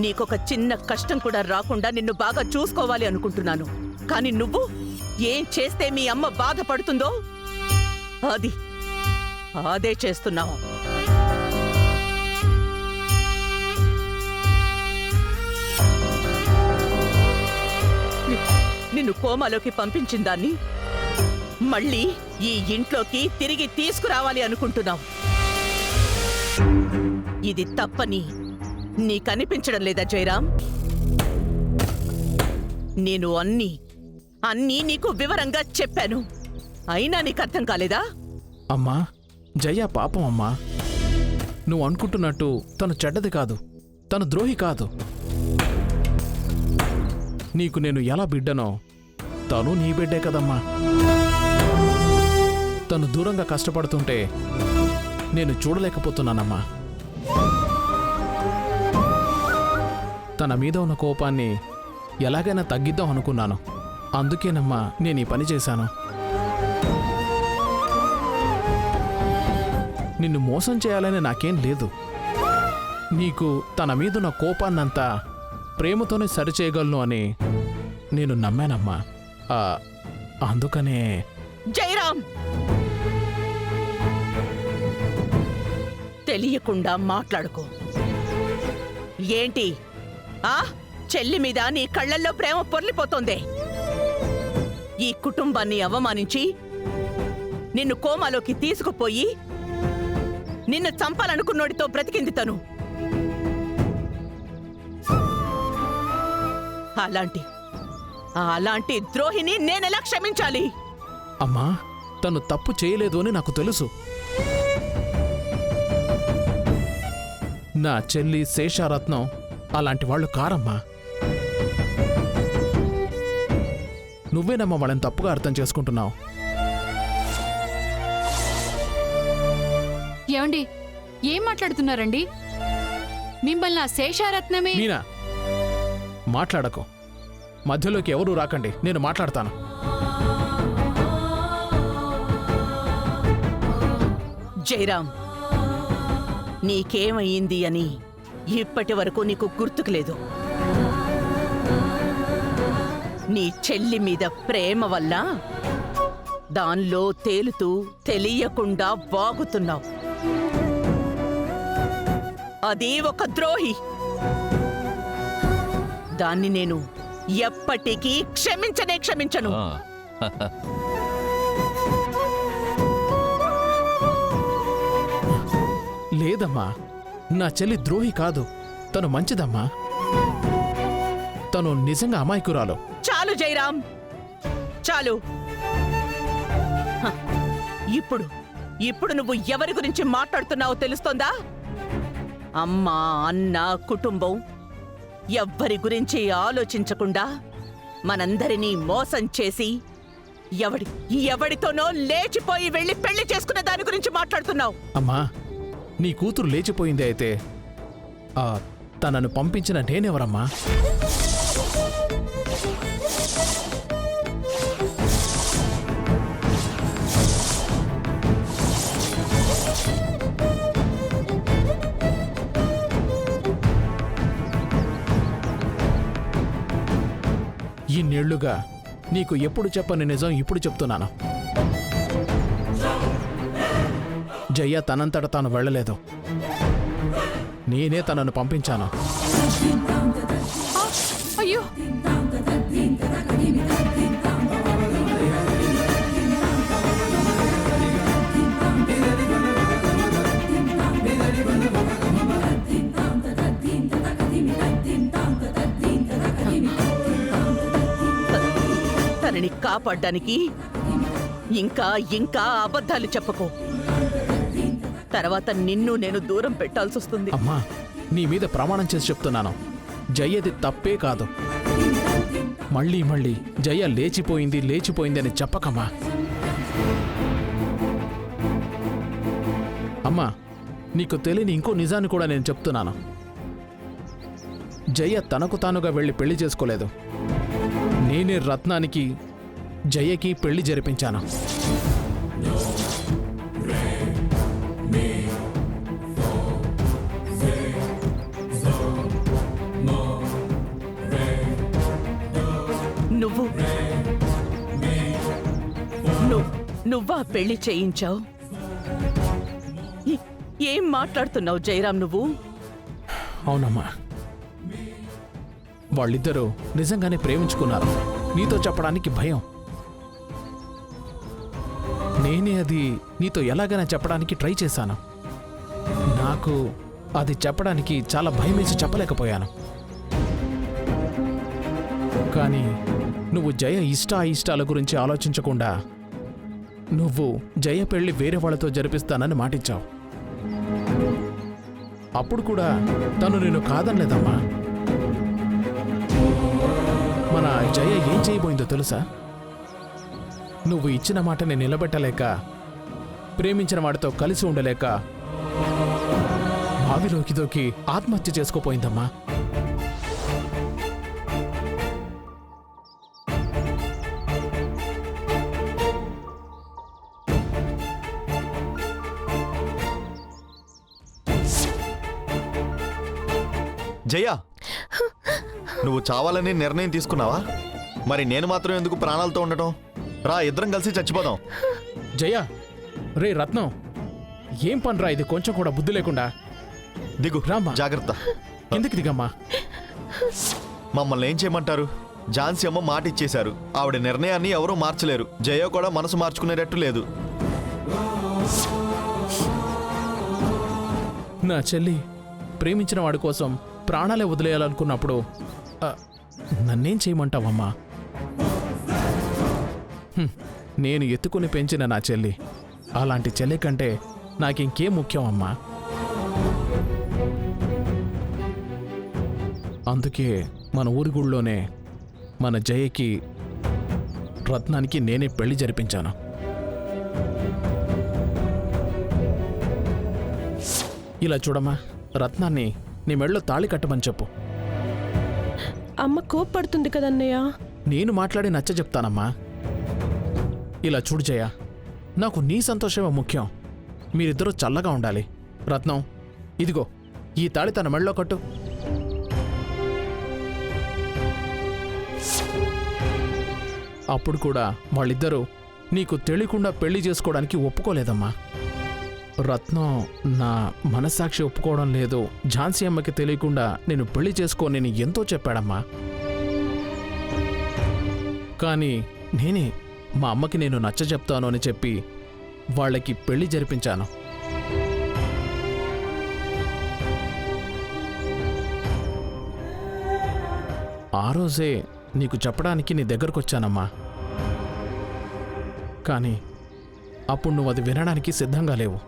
నీకొక చిన్న కష్టం కూడా రాకుండా నిన్ను బాగా చూసుకోవాలి అనుకుంటున్నాను. కానీ నువ్వు ఏం చేస్తే మీ అమ్మ బాధపడుతుందో అదే చేస్తున్నావు. నిన్ను కోమాలోకి పంపించిన దాన్ని మళ్ళీ ఈ ఇంట్లోకి తిరిగి తీసుకురావాలి అనుకుంటున్నావు. ఇది తప్పని నీకనిపించడం లేదా జయరాం? నేను అన్నీ నీకు వివరంగా చెప్పాను, అయినా నీకు అర్థం కాలేదా? అమ్మా, జయ పాపం అమ్మా. నువ్వు అనుకుంటున్నట్టు తను చెడ్డది కాదు, తను ద్రోహి కాదు. నీకు నేను ఎలా బిడ్డనో తను నీ బిడ్డే కదమ్మా. తను దూరంగా కష్టపడుతుంటే నేను చూడలేకపోతున్నానమ్మా. తన మీద ఉన్న కోపాన్ని ఎలాగైనా తగ్గిద్దాం అనుకున్నాను. అందుకేనమ్మా నేను ఈ పని చేశాను. నిన్ను మోసం చేయాలని నాకేం లేదు. నీకు తన మీదున్న కోపాన్నంతా ప్రేమతోనే సరిచేయగలను అని నేను నమ్మానమ్మా. అందుకనే. జయరాం, తెలియకుండా మాట్లాడుకో. ఏంటి చెల్లి మీద నీ కళ్ళల్లో ప్రేమ పొర్లిపోతోందే? ఈ కుటుంబాన్ని అవమానించి నిన్ను కోమాలోకి తీసుకుపోయి నిన్ను చంపాలనుకున్నోడితో బ్రతికింది తను. అలాంటి ద్రోహిని నేనెలా క్షమించాలి? అమ్మా, తను తప్పు చేయలేదు అని నాకు తెలుసు. నా చెల్లి శేషారత్నం అలాంటి వాళ్ళు కారమ్మా. నువ్వేనమ్మా వాళ్ళని తప్పుగా అర్థం చేసుకుంటున్నావు. ఏమండి, ఏం మాట్లాడుతున్నారండి? మిమ్మల్ని ఆ శేషారత్నమే. మీనా, మాట్లాడకు. మధ్యలోకి ఎవరూ రాకండి, నేను మాట్లాడతాను. జయరాం, నీకేమయ్యింది అని ఇప్పటి వరకు నీకు గుర్తుకులేదు. నీ చెల్లి మీద ప్రేమ వల్ల దానిలో తేలుతూ తెలియకుండా వాగుతున్నావు. అది ఒక ద్రోహి. దాన్ని నేను ఎప్పటికీ క్షమించను. లేదమ్మా, నా చెల్లి ద్రోహి కాదు, తను మంచిదమ్మా. తను నిజంగా అమాయకురాలు. చాలు జయరాం, చాలు. ఇప్పుడు నువ్వు ఎవరి గురించి మాట్లాడుతున్నావో తెలుస్తోందా? అమ్మ, అన్న, కుటుంబం ఎవ్వరి గురించి ఆలోచించకుండా మనందరినీ మోసం చేసి ఎవడితోనో లేచిపోయి వెళ్ళి పెళ్లి చేసుకున్న దాని గురించి మాట్లాడుతున్నావు. అమ్మా, నీ కూతురు లేచిపోయింది అయితే తనను పంపించిన నేనెవరమ్మా? ఇన్నేళ్లుగా నీకు ఎప్పుడు చెప్పని నిజం ఇప్పుడు చెప్తున్నాను. జయ తనంతట తాను వెళ్ళలేదు, నేనే తనను పంపించాను. అయ్యో, తనని కాపాడ్డానికి ఇంకా అబద్ధాలు చెప్పకు. తర్వాత నిన్ను నేను దూరం పెట్టాల్సి వస్తుంది. అమ్మా, నీ మీద ప్రమాణం చేసి చెప్తున్నాను, జయ్యది తప్పే కాదు. మళ్ళీ జయ లేచిపోయింది అని చెప్పకమ్మా. అమ్మా, నీకు తెలియని ఇంకో నిజాన్ని కూడా నేను చెప్తున్నాను. జయ తనకు తానుగా వెళ్ళి పెళ్లి చేసుకోలేదు. నేనే రత్నానికి జయకి పెళ్లి జరిపించాను. నువ్వా పెళ్లి చేయించావు? ఏం మాట్లాడుతున్నావు జయరాం నువ్వు? అవునమ్మా, వాళ్ళిద్దరూ నిజంగానే ప్రేమించుకున్నారు. నీతో చెప్పడానికి భయం. నేనే అది నీతో ఎలాగైనా చెప్పడానికి ట్రై చేశాను. నాకు అది చెప్పడానికి చాలా భయం వేసి చెప్పలేకపోయాను. కానీ నువ్వు జయ ఇష్టాల గురించి ఆలోచించకుండా నువ్వు జయ పెళ్లి వేరే వాళ్ళతో జరిపిస్తానని మాటిచ్చావు. అప్పుడు కూడా తను నేను కాదనలేదమ్మా. మన జయ ఏం చేయబోయిందో తెలుసా? నువ్వు ఇచ్చిన మాటని నిలబెట్టలేక, ప్రేమించిన వాడితో కలిసి ఉండలేక బావిలోకి దూకి ఆత్మహత్య చేసుకోపోయిందమ్మా. జయ, నువ్వు చావాలని నిర్ణయం తీసుకున్నావా? మరి నేను మాత్రం ఎందుకు ప్రాణాలతో ఉండటం? రా, ఇద్దరం కలిసి చచ్చిపోదాం. జయ, రే రత్నం, ఏం పనిరా ఇది? కొంచెం కూడా బుద్ధి లేకుండా. దిగు రామ్మా. జాగ్రత్త. కిందకి దిగమ్మా. మమ్మల్ని ఏం చేయమంటారు? ఝాన్సీ అమ్మ మాట ఇచ్చేశారు. ఆవిడ నిర్ణయాన్ని ఎవరూ మార్చలేరు. జయ కూడా మనసు మార్చుకునేటట్టు లేదు. నా చెల్లి ప్రేమించిన వాడి కోసం ప్రాణాలే వదిలేయాలనుకున్నప్పుడు నన్నేం చేయమంటావమ్మా? నేను ఎత్తుకుని పెంచిన నా చెల్లి, అలాంటి చెల్లి కంటే నాకింకేం ముఖ్యం అమ్మా? అందుకే మన ఊరి గుళ్ళోనే మన జయకి, రత్నానికి నేనే పెళ్లి జరిపించాను. ఇలా చూడమ్మా, రత్నాన్ని నీ మెడలో తాళి కట్టమని చెప్పు. అమ్మ కోప్పడుతుంది కదన్నయ్య. నేను మాట్లాడి నచ్చ చెప్తానమ్మా. ఇలా చూడు జయ, నాకు నీ సంతోషమే ముఖ్యం. మీరిద్దరూ చల్లగా ఉండాలి. రత్నం, ఇదిగో ఈ తాళి తన మెడలో కట్టు. అప్పుడు కూడా వాళ్ళిద్దరూ నీకు తెలియకుండా పెళ్లి చేసుకోవడానికి ఒప్పుకోలేదమ్మా. రత్నం నా మనస్సాక్షి ఒప్పుకోవడం లేదు, ఝాన్సీ అమ్మకి తెలియకుండా నేను పెళ్లి చేసుకోనని ఎంతో చెప్పాడమ్మా. కానీ నేనే మా అమ్మకి నేను నచ్చ చెప్తాను అని చెప్పి వాళ్ళకి పెళ్లి జరిపించాను. ఆ రోజే నీకు చెప్పడానికి నీ దగ్గరకొచ్చానమ్మా. కానీ అప్పుడు నువ్వు అది వినడానికి సిద్ధంగా లేవు.